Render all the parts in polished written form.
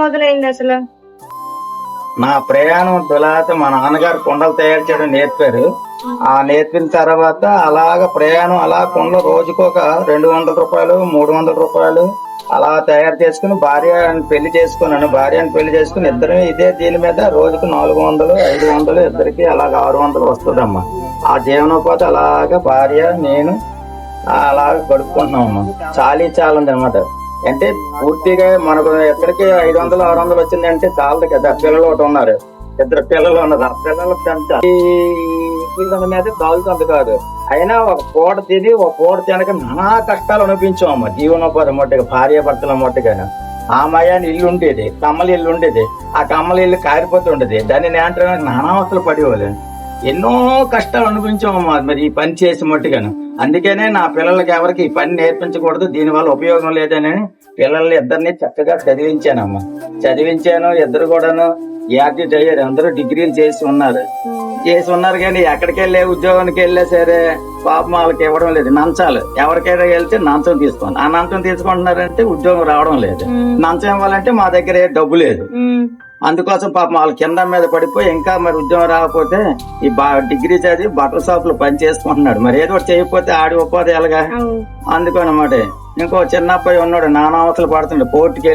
మొదలైంది అసలు? నా ప్రయాణం తొలాత మా నాన్నగారు కుండలు తయారు చేయడం నేర్పారు. ఆ నేర్పిన తర్వాత అలాగ ప్రయాణం అలా కుండలు రోజుకొక 200 రూపాయలు 300 రూపాయలు అలా తయారు చేసుకుని భార్యని పెళ్లి చేసుకున్నాను. భార్యని పెళ్లి చేసుకుని ఇద్దరు ఇదే దీని మీద రోజుకు 400 500 ఇద్దరికి అలాగ 600 వస్తుందమ్మా. ఆ జీవనోపాధి అలాగ భార్య నేను అలాగ గడుపుకుంటున్నామమ్మా. చాలుంది అనమాట. అంటే పూర్తిగా మనకు ఎక్కడికి 500 600 వచ్చిందంటే చాలదు కదా. పిల్లలు ఒకటి ఉన్నారు, 2 పిల్లలు ఉన్నారు. ఆ పిల్లలు పెంచాలి మీద చాలుతుంది కాదు. అయినా ఒక పూట తిని ఒక పూట తినక నానా కష్టాలు అనిపించామమ్మా. జీవనోపాధి మట్టుగా భార్య భర్తల మట్టుగాను. ఆ మయాన్ని ఇల్లు ఉండేది, కమ్మల ఇల్లు ఉండేది. ఆ కమ్మల ఇల్లు కారిపోతుండేది. దాన్ని నేంటడానికి నానావస్థలు పడేవాళ్ళు. ఎన్నో కష్టాలు అనిపించామమ్మా మరి ఈ పని చేసి మట్టుగాను. అందుకనే నా పిల్లలకి ఎవరికి ఈ పని నేర్పించకూడదు, దీనివల్ల ఉపయోగం లేదని పిల్లల్ని ఇద్దరిని చక్కగా చదివించానమ్మా. చదివించాను. ఇద్దరు కూడాను గ్రాడ్యుయేట్ అయ్యారు. అందరూ డిగ్రీలు చేసి ఉన్నారు కానీ ఎక్కడికి వెళ్ళే ఉద్యోగానికి వెళ్ళా సరే పాపం వాళ్ళకి ఇవ్వడం లేదు. నంచాలు ఎవరికైనా వెళ్తే నంచం తీసుకోండి. ఆ నంచం తీసుకుంటున్నారంటే ఉద్యోగం రావడం లేదు. నంచం ఇవ్వాలంటే మా దగ్గర డబ్బు లేదు. అందుకోసం పాపం వాళ్ళ కింద మీద పడిపోయి ఇంకా మరి ఉద్యోగం రాకపోతే ఈ డిగ్రీ చదివి బట్టల షాపులో పని చేసుకుంటున్నాడు. మరి ఏదో ఒకటి చేయకపోతే ఆడి ఉపాధి ఎలాగా? అందుకనమాట. ఇంకో చిన్న అబ్బాయి ఉన్నాడు, నానావతలు పడుతుండే. కోర్టుకి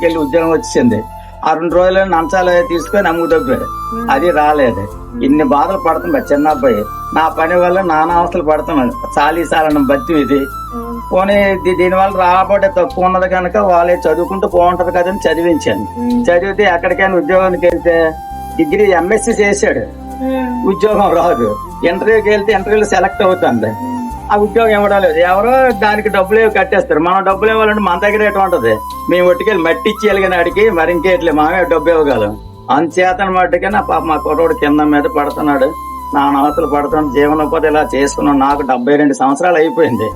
వెళ్ళి ఉద్యోగం వచ్చింది. ఆ 2 రోజులు నంచాలు తీసుకొని అమ్ముదబ్బాడు. అది రాలేదు. ఇన్ని బాధలు పడుతుంది చిన్న అబ్బాయి. నా పని వల్ల నానావస్థలు పడుతున్నాడు. చాలీసాలను బతి ఇది పోనీ దీనివల్ల రాబట్టే తక్కువ ఉన్నది కనుక వాళ్ళే చదువుకుంటూ బాగుంటది కదని చదివించాను. చదివితే ఎక్కడికైనా ఉద్యోగానికి వెళ్తే డిగ్రీ ఎంఎస్సీ చేశాడు, ఉద్యోగం రాదు. ఇంటర్వ్యూకి వెళ్తే ఇంటర్వ్యూలో సెలెక్ట్ అవుతుంది, ఆ ఉద్యోగం ఇవ్వడం లేదు. ఎవరో దానికి డబ్బులు కట్టేస్తారు. మనం డబ్బులు ఇవ్వాలంటే మన దగ్గర ఎటు ఉంటది? మేము ఒట్టుకెళ్ళి మట్టి ఇచ్చేయాలి కానీ అడిగి మరి ఇంకేట్లే మామే డబ్బు ఇవ్వగలం. అంచేతన మట్టుగా నా పాప మా కుర్రోడు కింద మీద పడుతున్నాడు, నా నవతలు పడుతున్నాడు. జీవనోపాధి ఇలా చేసుకున్నాను. నాకు 72 సంవత్సరాలు అయిపోయింది.